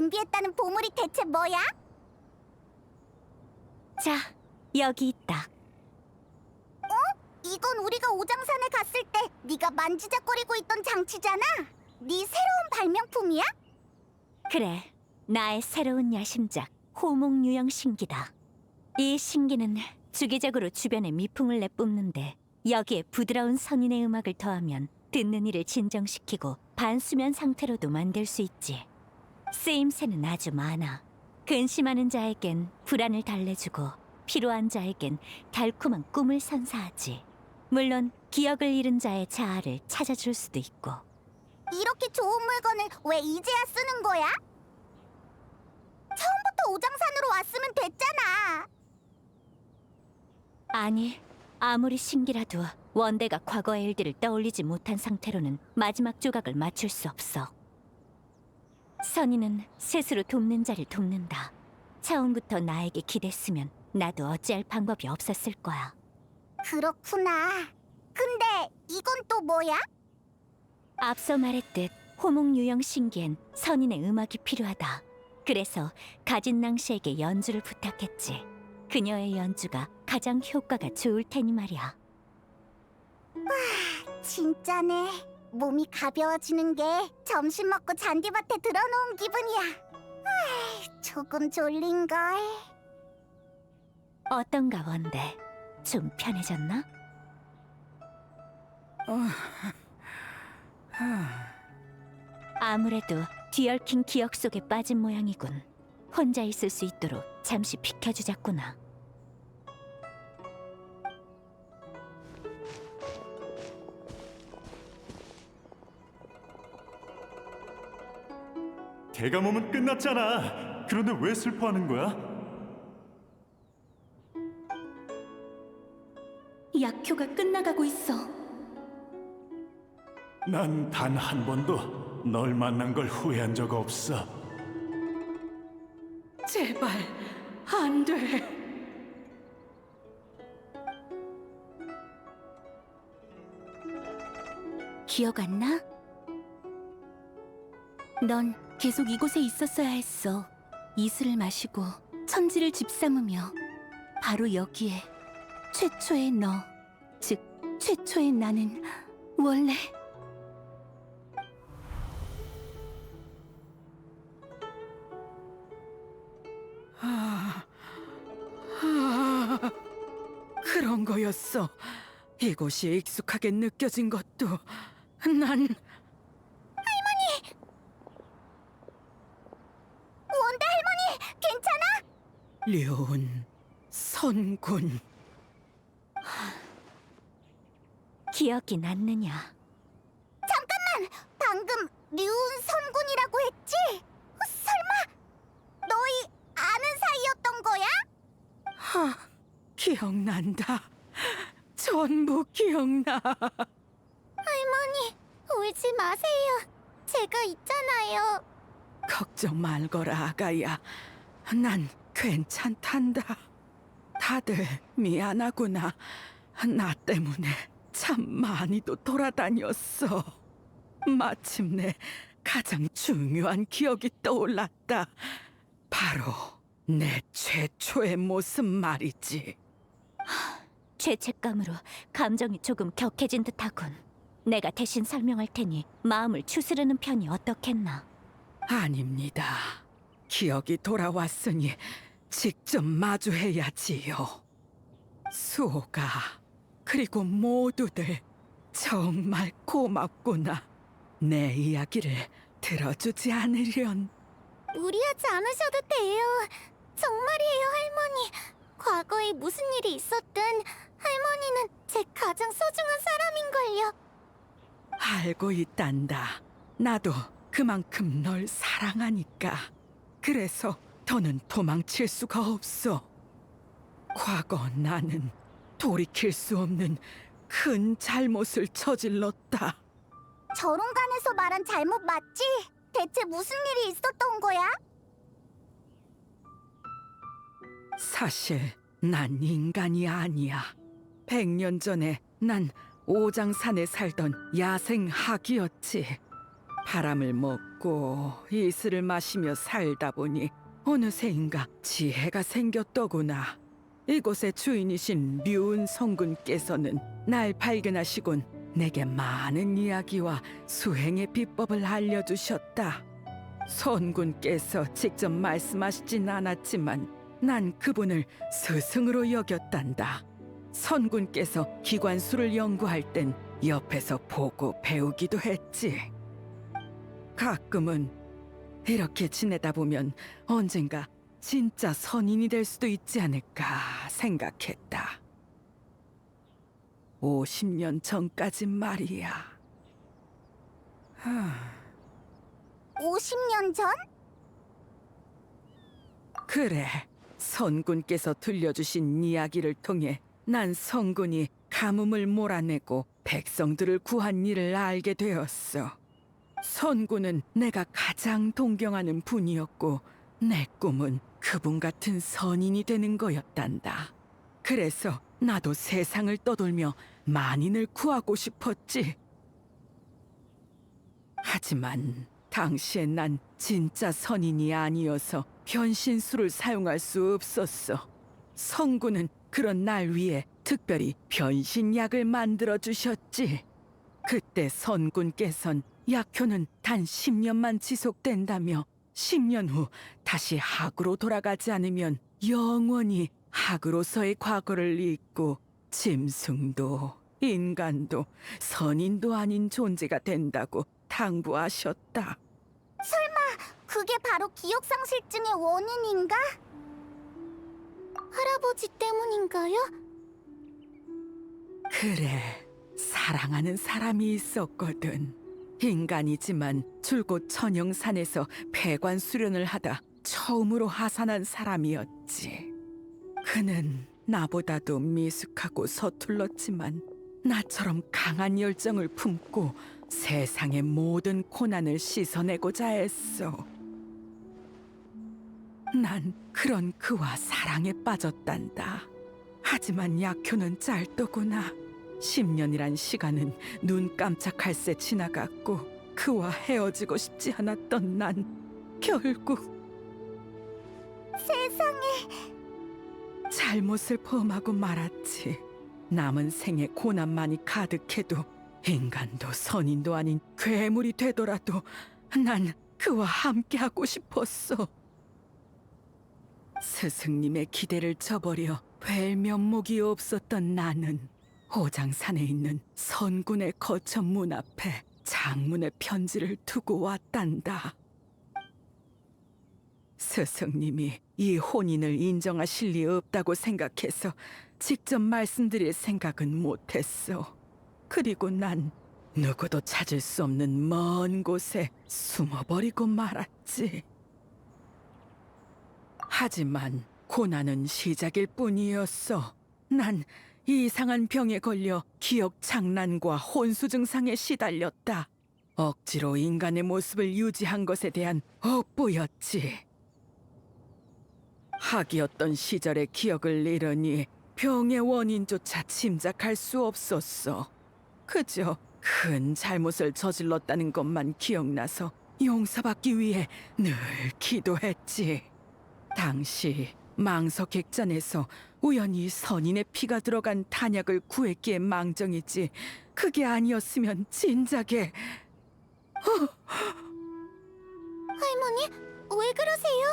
준비했다는 보물이 대체 뭐야? 자, 여기 있다. 이건 우리가 오장산에 갔을 때 네가 만지작거리고 있던 장치잖아. 네 새로운 발명품이야? 그래, 나의 새로운 야심작 호몽유형 신기다. 이 신기는 주기적으로 주변에 미풍을 내뿜는데 여기에 부드러운 선인의 음악을 더하면 듣는 이를 진정시키고 반수면 상태로도 만들 수 있지. 쓰임새는 아주 많아. 근심하는 자에겐 불안을 달래주고 피로한 자에겐 달콤한 꿈을 선사하지. 물론 기억을 잃은 자의 자아를 찾아줄 수도 있고. 이렇게 좋은 물건을 왜 이제야 쓰는 거야? 처음부터 오장산으로 왔으면 됐잖아. 아니, 아무리 신기라도 원대가 과거의 일들을 떠올리지 못한 상태로는 마지막 조각을 맞출 수 없어. 선인은 스스로 돕는 자를 돕는다. 처음부터 나에게 기댔으면 나도 어찌할 방법이 없었을 거야. 그렇구나. 근데 이건 또 뭐야? 앞서 말했듯 호몽유형 신기엔 선인의 음악이 필요하다. 그래서 가진낭 씨에게 연주를 부탁했지. 그녀의 연주가 가장 효과가 좋을 테니 말이야. 진짜네. 몸이 가벼워지는 게 점심 먹고 잔디밭에 들어놓은 기분이야. 조금 졸린걸. 어떤가 원대? 좀 편해졌나? 아무래도 뒤얽힌 기억 속에 빠진 모양이군. 혼자 있을 수 있도록 잠시 비켜주자꾸나. 대감mom은 끝났잖아. 그런데 왜 슬퍼하는 거야? 약효가 끝나가고 있어. 난 단 한 번도 널 만난 걸 후회한 적 없어. 제발 안 돼. 기억 안 나? 넌 계속 이곳에 있었어야 했어. 이슬을 마시고 천지를 집삼으며 바로 여기에 최초의 너, 즉 최초의 나는 원래 그런 거였어. 이곳이 익숙하게 느껴진 것도 난 원대 할머니, 괜찮아? 류운 선군. 기억이 났느냐? 방금 류운 선군이라고 했지? 설마 너희 아는 사이였던 거야? 기억난다. 전부 기억나. 할머니, 울지 마세요. 제가 있잖아요. 걱정 말거라, 아가야. 난 괜찮단다. 다들 미안하구나. 나 때문에 참 많이도 돌아다녔어. 마침내 가장 중요한 기억이 떠올랐다. 바로 내 최초의 모습 말이지. 죄책감으로 감정이 조금 격해진 듯하군. 내가 대신 설명할 테니 마음을 추스르는 편이 어떻겠나? 아닙니다. 기억이 돌아왔으니 직접 마주해야지요. 수호가 그리고 모두들 정말 고맙구나. 내 이야기를 들어주지 않으련. 무리하지 않으셔도 돼요. 정말이에요, 할머니. 과거에 무슨 일이 있었든 할머니는 제 가장 소중한 사람인걸요. 알고 있단다. 나도 그만큼 널 사랑하니까. 그래서 더는 도망칠 수가 없어. 과거 나는 돌이킬 수 없는 큰 잘못을 저질렀다. 저론간에서 말한 잘못 맞지? 대체 무슨 일이 있었던 거야? 사실 난 인간이 아니야. 100년 전에 난 오장산에 살던 야생 학이었지. 바람을 먹고 이슬을 마시며 살다 보니 어느새인가 지혜가 생겼더구나. 이곳의 주인이신 류은 성군께서는 날 발견하시곤 내게 많은 이야기와 수행의 비법을 알려주셨다. 선군께서 직접 말씀하시진 않았지만 난 그분을 스승으로 여겼단다. 선군께서 기관수를 연구할 땐 옆에서 보고 배우기도 했지. 가끔은 이렇게 지내다 보면 언젠가 진짜 선인이 될 수도 있지 않을까 생각했다. 50년 전까진 말이야. 50년 전? 그래, 선군께서 들려주신 이야기를 통해 난 성군이 가뭄을 몰아내고 백성들을 구한 일을 알게 되었어. 선군은 내가 가장 동경하는 분이었고 내 꿈은 그분 같은 선인이 되는 거였단다. 그래서 나도 세상을 떠돌며 만인을 구하고 싶었지. 하지만 당시엔 난 진짜 선인이 아니어서 변신술을 사용할 수 없었어. 성군은 그런 날 위해 특별히 변신약을 만들어 주셨지. 그때 선군께선 약효는 단 10년만 지속된다며 10년 후 다시 학으로 돌아가지 않으면 영원히 학으로서의 과거를 잊고 짐승도 인간도 선인도 아닌 존재가 된다고 당부하셨다. 그게 바로 기억상실증의 원인인가? 할아버지 때문인가요? 그래, 사랑하는 사람이 있었거든. 인간이지만 줄곧 천영산에서 폐관 수련을 하다 처음으로 하산한 사람이었지. 그는 나보다도 미숙하고 서툴렀지만 나처럼 강한 열정을 품고 세상의 모든 고난을 씻어내고자 했어. 난 그런 그와 사랑에 빠졌단다. 하지만 약효는 짧더구나. 10년이란 시간은 눈 깜짝할 새 지나갔고 그와 헤어지고 싶지 않았던 난 결국 세상에. 잘못을 범하고 말았지. 남은 생에 고난만이 가득해도 인간도 선인도 아닌 괴물이 되더라도 난 그와 함께하고 싶었어. 스승님의 기대를 저버려 뵐 면목이 없었던 나는 호장산에 있는 선군의 거처 문 앞에 장문의 편지를 두고 왔단다. 스승님이 이 혼인을 인정하실 리 없다고 생각해서 직접 말씀드릴 생각은 못했어. 그리고 난 누구도 찾을 수 없는 먼 곳에 숨어버리고 말았지. 하지만 고난은 시작일 뿐이었어. 난 이상한 병에 걸려 기억 장난과 혼수 증상에 시달렸다. 억지로 인간의 모습을 유지한 것에 대한 업보였지. 학이었던 시절의 기억을 잃으니 병의 원인조차 짐작할 수 없었어. 그저 큰 잘못을 저질렀다는 것만 기억나서 용서받기 위해 늘 기도했지. 당시 망석객잔에서 우연히 선인의 피가 들어간 단약을 구했기에 망정이지. 그게 아니었으면 진작에... 할머니, 왜 그러세요?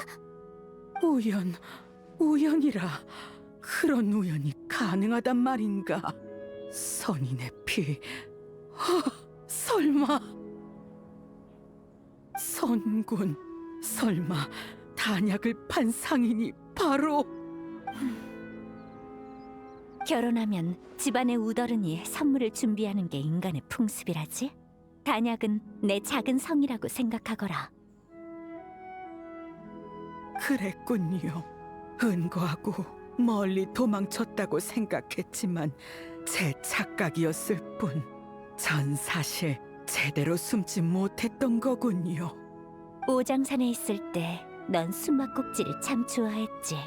우연이라. 그런 우연이 가능하단 말인가? 선인의 피... 설마... 선군... 설마 단약을 판 상인이 바로... 결혼하면 집안의 우더른이 선물을 준비하는 게 인간의 풍습이라지. 단약은 내 작은 성이라고 생각하거라. 그랬군요. 은거하고 멀리 도망쳤다고 생각했지만 제 착각이었을 뿐. 전 사실 제대로 숨지 못했던 거군요. 오장산에 있을 때 넌 숨막꼭질을 참 좋아했지.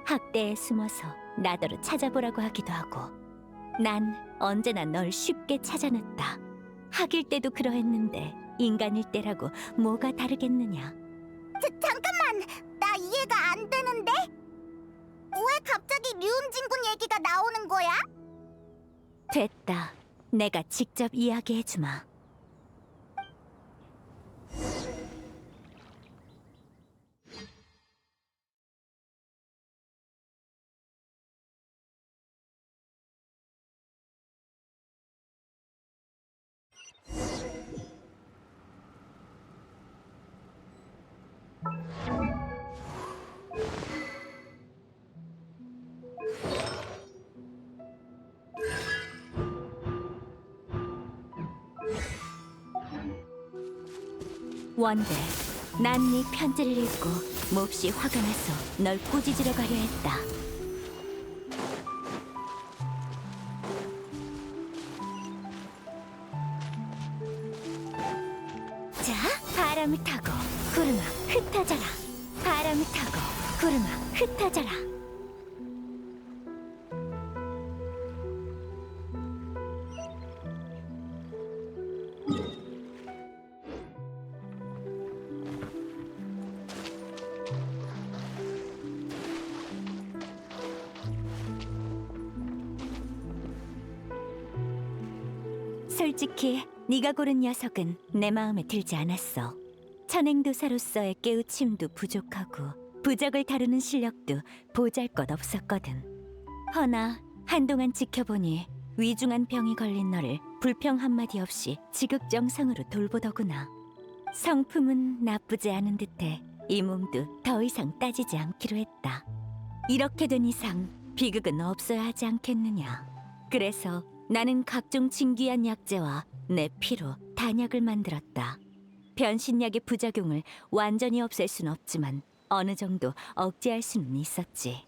학대에 숨어서 나더러 찾아보라고 하기도 하고. 난 언제나 널 쉽게 찾아냈다. 학일 때도 그러했는데 인간일 때라고 뭐가 다르겠느냐. 잠깐만, 나 이해가 안 되는데? 왜 갑자기 류음진군 얘기가 나오는 거야? 됐다. 내가 직접 이야기해주마. 원대, 난 네 편지를 읽고 몹시 화가 나서 널 꾸짖으러 가려 했다. 자, 바람을 타고 구름아 흩어져라. 바람을 타고 구름아 흩어져라. 솔직히 네가 고른 녀석은 내 마음에 들지 않았어. 천행도사로서의 깨우침도 부족하고 부적을 다루는 실력도 보잘것없었거든. 허나 한동안 지켜보니 위중한 병이 걸린 너를 불평 한마디 없이 지극정성으로 돌보더구나. 성품은 나쁘지 않은 듯해 이 몸도 더 이상 따지지 않기로 했다. 이렇게 된 이상 비극은 없어야 하지 않겠느냐. 그래서 나는 각종 진귀한 약재와 내 피로 단약을 만들었다. 변신약의 부작용을 완전히 없앨 순 없지만 어느 정도 억제할 수는 있었지.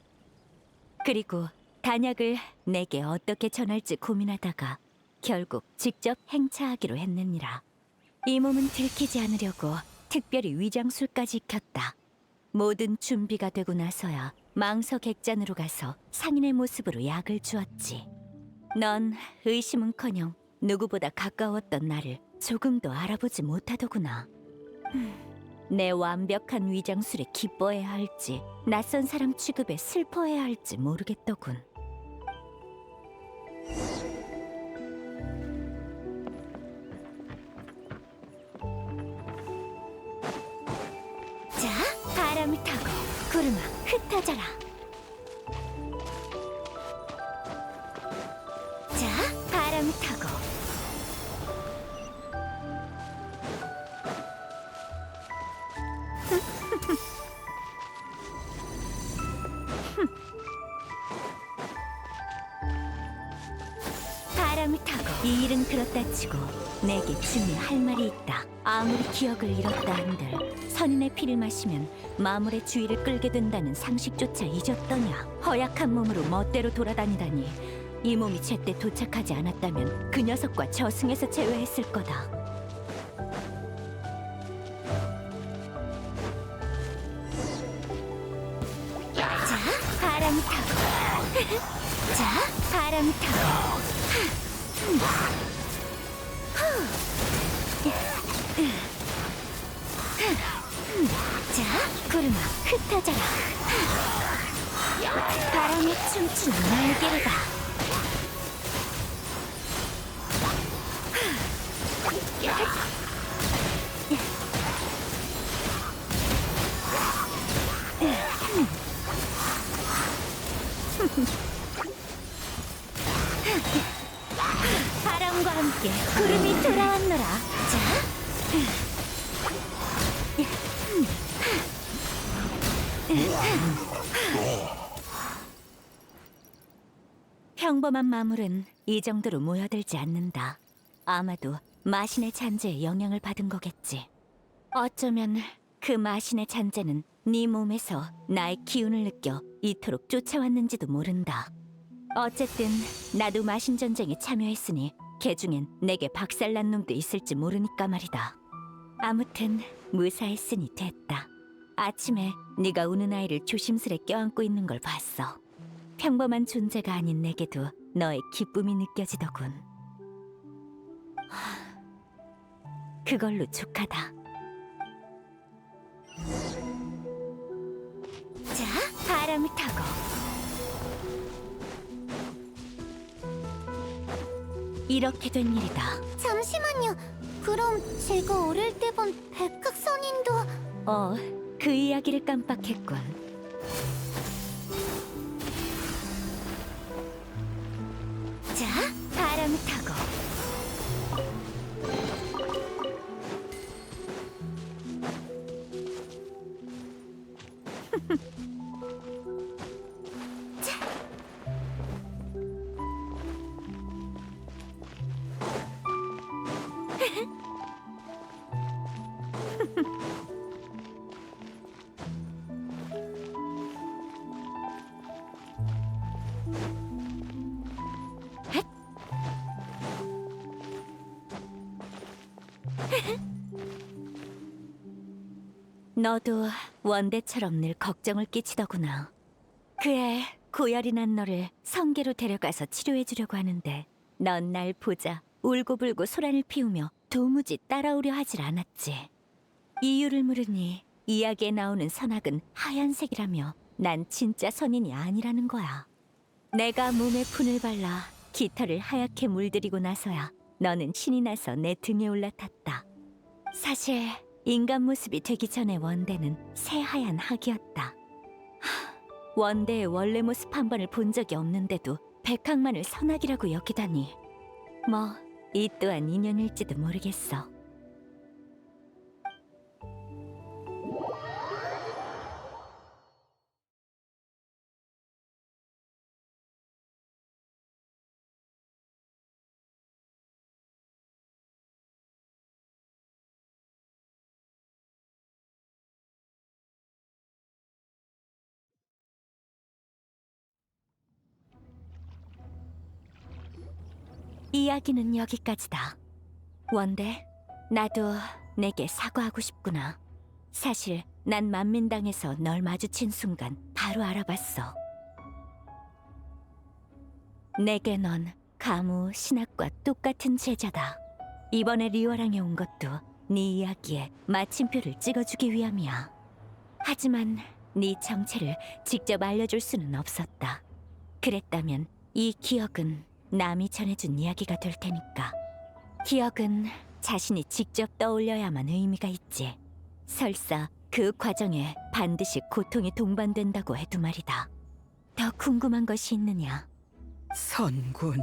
그리고 단약을 내게 어떻게 전할지 고민하다가 결국 직접 행차하기로 했느니라. 이 몸은 들키지 않으려고 특별히 위장술까지 익혔다. 모든 준비가 되고 나서야 망서객잔으로 가서 상인의 모습으로 약을 주었지. 넌 의심은커녕 누구보다 가까웠던 나를 조금도 알아보지 못하더구나. 내 완벽한 위장술에 기뻐해야 할지 낯선 사람 취급에 슬퍼해야 할지 모르겠더군. 자, 바람을 타고 구름아 흩어져라. 자, 바람을 타고 바람을 타고. 이 일은 그렇다 치고 내게 중에 할 말이 있다. 아무리 기억을 잃었다 한들 선인의 피를 마시면 마물의 주의를 끌게 된다는 상식조차 잊었더냐. 허약한 몸으로 멋대로 돌아다니다니. 이 몸이 제때 도착하지 않았다면 그 녀석과 저승에서 제외했을 거다. 자, 바람을 타고. 자, 바람을 타고. 자, 구름아 흩어져라. 바람에 춤추는 날개를 봐. 바람과 함께 구름이 돌아왔노라. 자, 평범한 마물은 이 정도로 모여들지 않는다. 아마도 마신의 잔재에 영향을 받은 거겠지. 어쩌면 그 마신의 잔재는 네 몸에서 나의 기운을 느껴 이토록 쫓아왔는지도 모른다. 어쨌든 나도 마신 전쟁에 참여했으니 걔 중엔 내게 박살난 놈도 있을지 모르니까 말이다. 아무튼 무사했으니 됐다. 아침에 네가 우는 아이를 조심스레 껴안고 있는 걸 봤어. 평범한 존재가 아닌 내게도 너의 기쁨이 느껴지더군. 그걸로 족하다. 자, 바람을 타고. 이렇게 된 일이다. 잠시만요. 그럼 제가 어릴 때 본 백흑선인도 그 이야기를 깜빡했군. 자, 바람을 타고. 너도 원대처럼 늘 걱정을 끼치더구나. 그래, 고열이 난 너를 성계로 데려가서 치료해주려고 하는데 넌 날 보자 울고불고 소란을 피우며 도무지 따라오려 하질 않았지. 이유를 물으니 이야기에 나오는 선악은 하얀색이라며 난 진짜 선인이 아니라는 거야. 내가 몸에 푼을 발라 깃털을 하얗게 물들이고 나서야 너는 신이 나서 내 등에 올라탔다. 사실 인간 모습이 되기 전에 원대는 새하얀 학이었다. 원대의 원래 모습 한 번을 본 적이 없는데도 백학만을 선학이라고 여기다니. 뭐, 이 또한 인연일지도 모르겠어. 이야기는 여기까지다. 원대, 나도 내게 사과하고 싶구나. 사실 난 만민당에서 널 마주친 순간 바로 알아봤어. 내게 넌 가무, 신학과 똑같은 제자다. 이번에 리워랑에 온 것도 네 이야기에 마침표를 찍어주기 위함이야. 하지만 네 정체를 직접 알려줄 수는 없었다. 그랬다면 이 기억은 남이 전해준 이야기가 될 테니까. 기억은 자신이 직접 떠올려야만 의미가 있지. 설사 그 과정에 반드시 고통이 동반된다고 해도 말이다. 더 궁금한 것이 있느냐? 선군,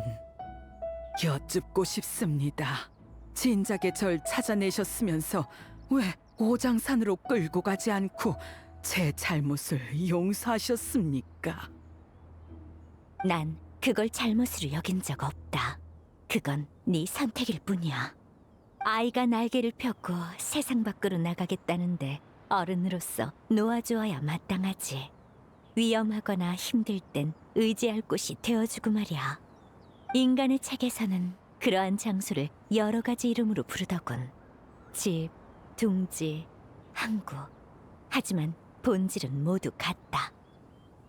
여쭙고 싶습니다. 진작에 절 찾아내셨으면서 왜 오장산으로 끌고 가지 않고 제 잘못을 용서하셨습니까? 난 그걸 잘못으로 여긴 적 없다. 그건 네 선택일 뿐이야. 아이가 날개를 펴고 세상 밖으로 나가겠다는데 어른으로서 놓아주어야 마땅하지. 위험하거나 힘들 땐 의지할 곳이 되어주고 말이야. 인간의 책에서는 그러한 장소를 여러 가지 이름으로 부르더군. 집, 둥지, 항구. 하지만 본질은 모두 같다.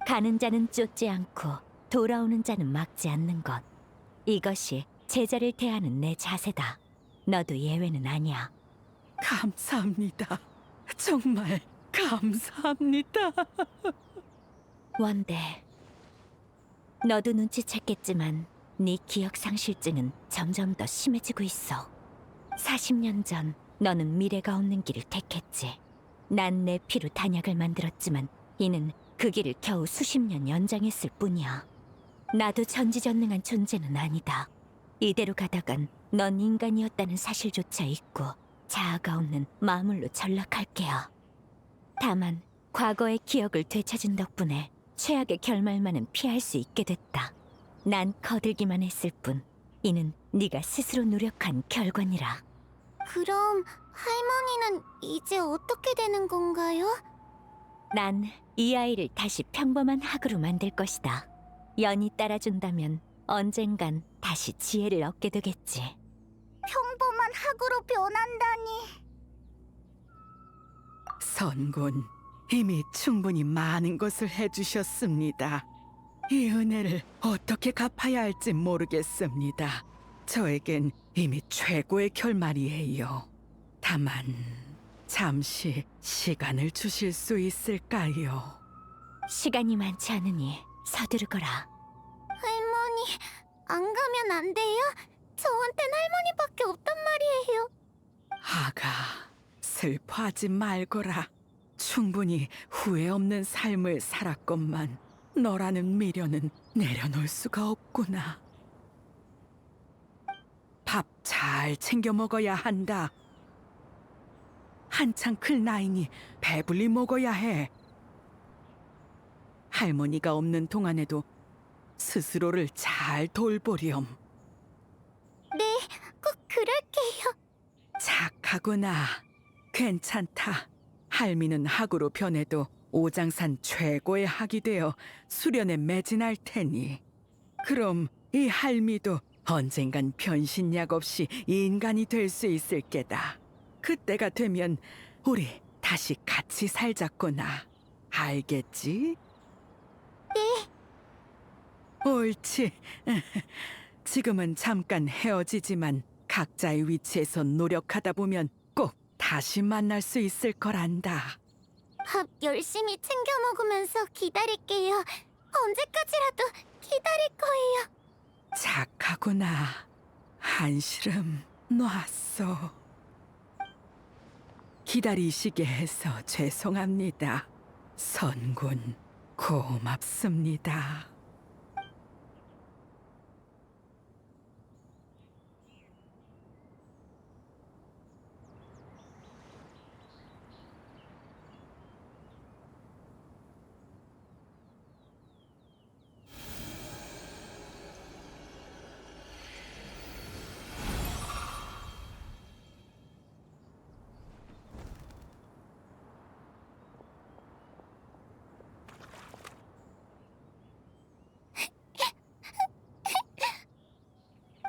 가는 자는 쫓지 않고 돌아오는 자는 막지 않는 것. 이것이 제자를 대하는 내 자세다. 너도 예외는 아니야. 감사합니다. 정말 감사합니다. 원대, 너도 눈치챘겠지만 네 기억 상실증은 점점 더 심해지고 있어. 40년 전 너는 미래가 없는 길을 택했지. 난 내 피로 단약을 만들었지만 이는 그 길을 겨우 수십 년 연장했을 뿐이야. 나도 전지전능한 존재는 아니다. 이대로 가다간 넌 인간이었다는 사실조차 잊고 자아가 없는 마물로 전락할 게야. 다만 과거의 기억을 되찾은 덕분에 최악의 결말만은 피할 수 있게 됐다. 난 거들기만 했을 뿐 이는 네가 스스로 노력한 결과니라. 그럼 할머니는 이제 어떻게 되는 건가요? 난 이 아이를 다시 평범한 학으로 만들 것이다. 연이 따라준다면 언젠간 다시 지혜를 얻게 되겠지. 평범한 학으로 변한다니. 선군, 이미 충분히 많은 것을 해주셨습니다. 이 은혜를 어떻게 갚아야 할지 모르겠습니다. 저에겐 이미 최고의 결말이에요. 다만 잠시 시간을 주실 수 있을까요? 시간이 많지 않으니 서두르거라. 할머니, 안 가면 안 돼요? 저한텐 할머니밖에 없단 말이에요. 아가, 슬퍼하지 말거라. 충분히 후회 없는 삶을 살았건만 너라는 미련은 내려놓을 수가 없구나. 밥 잘 챙겨 먹어야 한다. 한창 클 나이니 배불리 먹어야 해. 할머니가 없는 동안에도 스스로를 잘 돌보렴. 네, 꼭 그럴게요. 착하구나. 괜찮다. 할미는 학으로 변해도 오장산 최고의 학이 되어 수련에 매진할 테니. 그럼 이 할미도 언젠간 변신약 없이 인간이 될 수 있을 게다. 그때가 되면 우리 다시 같이 살자꾸나. 알겠지? 네. 옳지. 지금은 잠깐 헤어지지만 각자의 위치에서 노력하다 보면 꼭 다시 만날 수 있을 거란다. 밥 열심히 챙겨 먹으면서 기다릴게요. 언제까지라도 기다릴 거예요. 착하구나. 한시름 놨어. 기다리시게 해서 죄송합니다. 선군, 고맙습니다.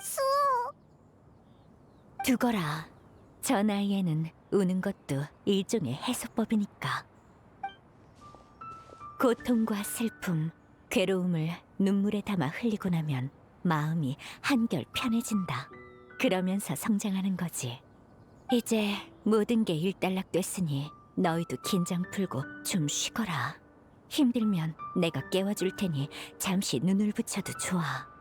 수호, 두거라. 저 나이에는 우는 것도 일종의 해소법이니까. 고통과 슬픔, 괴로움을 눈물에 담아 흘리고 나면 마음이 한결 편해진다. 그러면서 성장하는 거지. 이제 모든 게 일단락됐으니 너희도 긴장 풀고 좀 쉬거라. 힘들면 내가 깨워줄 테니 잠시 눈을 붙여도 좋아.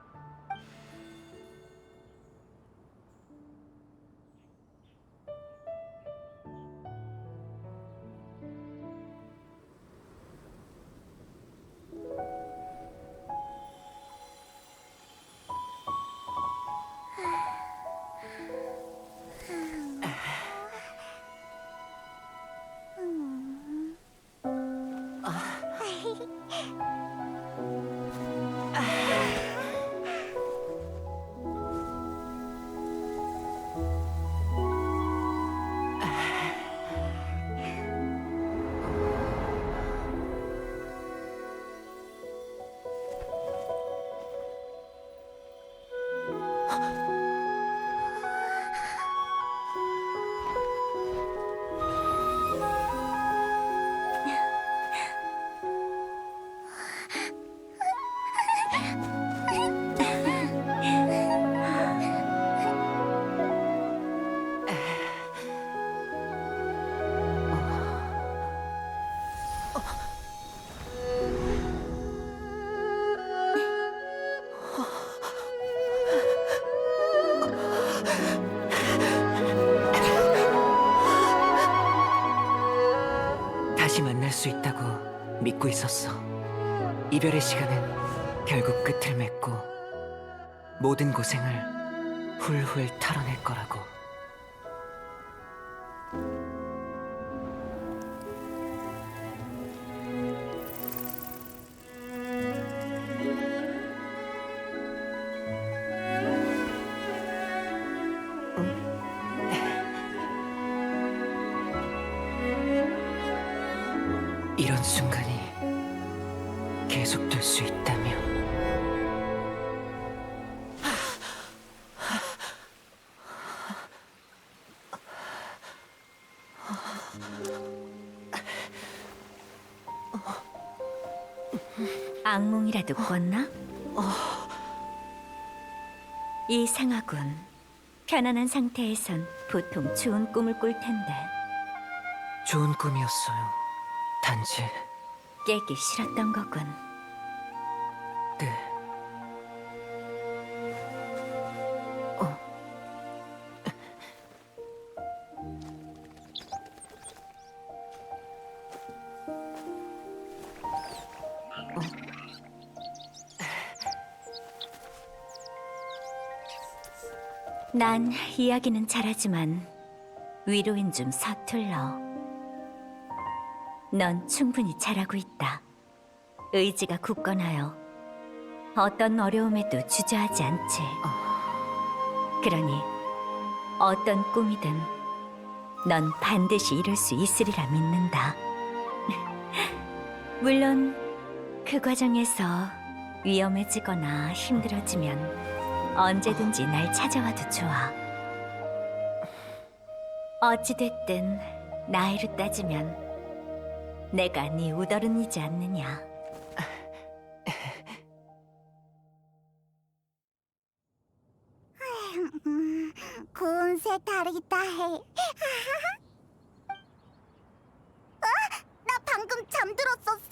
다시 만날 수 있다고 믿고 있었어. 이별의 시간은 결국 끝을 맺고 모든 고생을 훌훌 털어낼 거라고. 이런 순간이 계속될 수 있다면 악몽이라도 꿨나? 이상하군. 편안한 상태에선 보통 좋은 꿈을 꿀 텐데 좋은 꿈이었어요. 단지 깨기 싫었던 거군. 네. 난 이야기는 잘하지만 위로엔 좀 서툴러. 넌 충분히 잘하고 있다. 의지가 굳건하여 어떤 어려움에도 주저하지 않지. 그러니 어떤 꿈이든 넌 반드시 이룰 수 있으리라 믿는다. 물론 그 과정에서 위험해지거나 힘들어지면 언제든지 날 찾아와도 좋아. 어찌됐든 나이로 따지면 내가 네 우더른이지 않느냐. 고운 새 다리다 해. 나 방금 잠들었었어?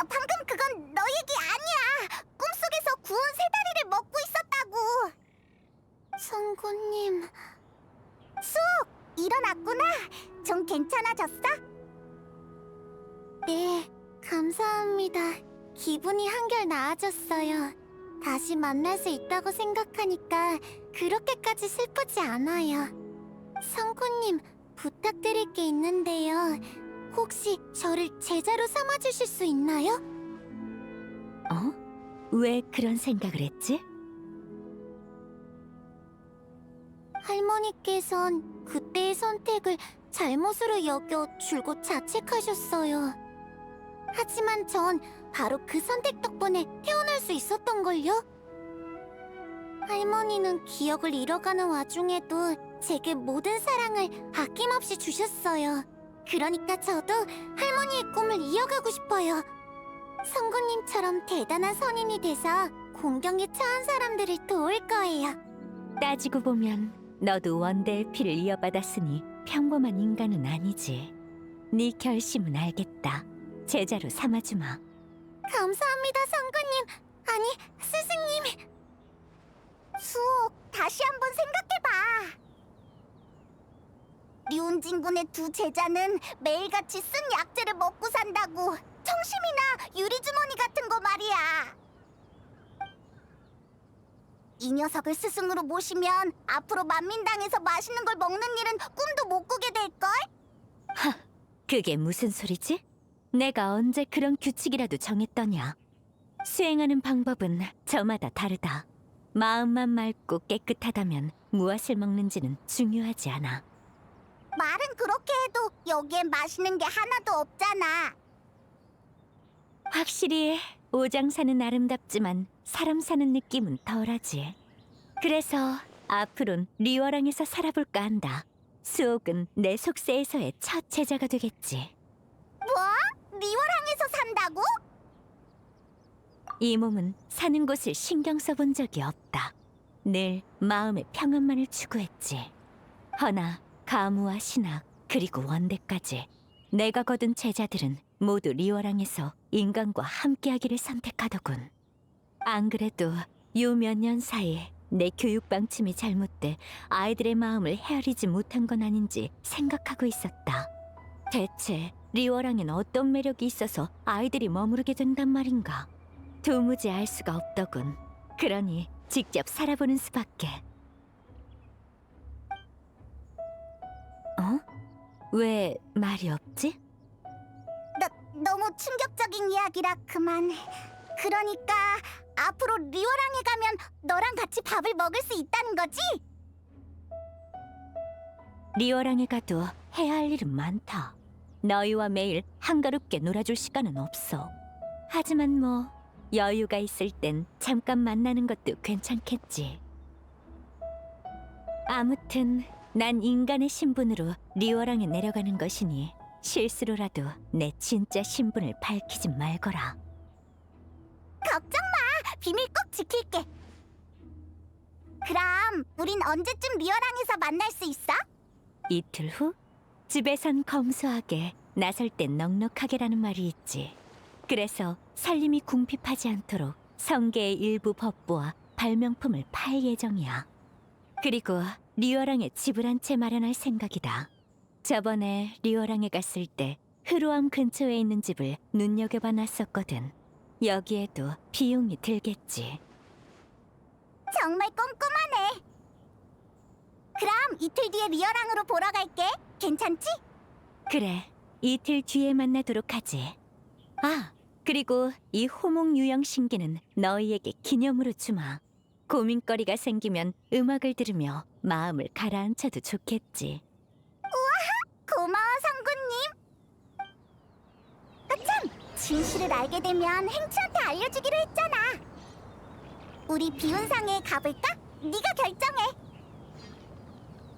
방금 그건 너 얘기 아니야. 꿈속에서 구운 새 다리를 먹고 있었다고. 성구님, 수옥 일어났구나. 좀 괜찮아졌어? 네, 감사합니다. 기분이 한결 나아졌어요. 다시 만날 수 있다고 생각하니까 그렇게까지 슬프지 않아요. 성구님, 부탁드릴 게 있는데요. 혹시 저를 제자로 삼아주실 수 있나요? 어? 왜 그런 생각을 했지? 할머니께선 그때의 선택을 잘못으로 여겨 줄곧 자책하셨어요. 하지만 전 바로 그 선택 덕분에 태어날 수 있었던걸요? 할머니는 기억을 잃어가는 와중에도 제게 모든 사랑을 아낌없이 주셨어요. 그러니까 저도 할머니의 꿈을 이어가고 싶어요. 성구님처럼 대단한 선인이 돼서 공경에 처한 사람들을 도울 거예요. 따지고 보면 너도 원대의 피를 이어받았으니 평범한 인간은 아니지. 네 결심은 알겠다. 제자로 삼아주마. 감사합니다, 성구님. 아니, 스승님. 수옥, 다시 한번 생각해봐. 류은진군의 두 제자는 매일같이 쓴 약재를 먹고 산다고. 청심이나 유리주머니 같은 거 말이야. 이 녀석을 스승으로 모시면 앞으로 만민당에서 맛있는 걸 먹는 일은 꿈도 못 꾸게 될걸? 그게 무슨 소리지? 내가 언제 그런 규칙이라도 정했더냐? 수행하는 방법은 저마다 다르다. 마음만 맑고 깨끗하다면 무엇을 먹는지는 중요하지 않아. 말은 그렇게 해도 여기엔 맛있는 게 하나도 없잖아. 확실히 오장 사는 아름답지만 사람 사는 느낌은 덜하지. 그래서 앞으론 리워랑에서 살아볼까 한다. 수옥은 내 속세에서의 첫 제자가 되겠지. 뭐? 리월항에서 산다고? 이 몸은 사는 곳을 신경 써본 적이 없다. 늘 마음의 평안만을 추구했지. 허나 가무와 신학 그리고 원대까지 내가 거둔 제자들은 모두 리워랑에서 인간과 함께하기를 선택하더군. 안 그래도 요 몇 년 사이 내 교육 방침이 잘못돼 아이들의 마음을 헤아리지 못한 건 아닌지 생각하고 있었다. 대체 리워랑엔 어떤 매력이 있어서 아이들이 머무르게 된단 말인가? 도무지 알 수가 없더군. 그러니 직접 살아보는 수밖에. 어? 왜 말이 없지? 너무 충격적인 이야기라 그만. 그러니까 앞으로 리월항에 가면 너랑 같이 밥을 먹을 수 있다는 거지? 리워랑에 가도 해야 할 일은 많다. 너희와 매일 한가롭게 놀아줄 시간은 없어. 하지만 뭐 여유가 있을 땐 잠깐 만나는 것도 괜찮겠지. 아무튼 난 인간의 신분으로 리워랑에 내려가는 것이니 실수로라도 내 진짜 신분을 밝히지 말거라. 걱정 마. 비밀 꼭 지킬게. 그럼 우린 언제쯤 리어랑에서 만날 수 있어? 이틀 후 집에선 검소하게 나설 땐 넉넉하게라는 말이 있지. 그래서 살림이 궁핍하지 않도록 성계의 일부 법부와 발명품을 팔 예정이야. 그리고 리어랑에 집을 한 채 마련할 생각이다. 저번에 리어랑에 갔을 때 흐루암 근처에 있는 집을 눈여겨봐 놨었거든. 여기에도 비용이 들겠지. 정말 꼼꼼하네. 그럼 이틀 뒤에 리어랑으로 보러 갈게. 괜찮지? 그래, 이틀 뒤에 만나도록 하지. 아, 그리고 이 호목 유형 신기는 너희에게 기념으로 주마. 고민거리가 생기면 음악을 들으며 마음을 가라앉혀도 좋겠지. 고마워, 성구님. 아참, 진실을 알게 되면 행추한테 알려주기로 했잖아. 우리 비운상에 가볼까? 네가 결정해.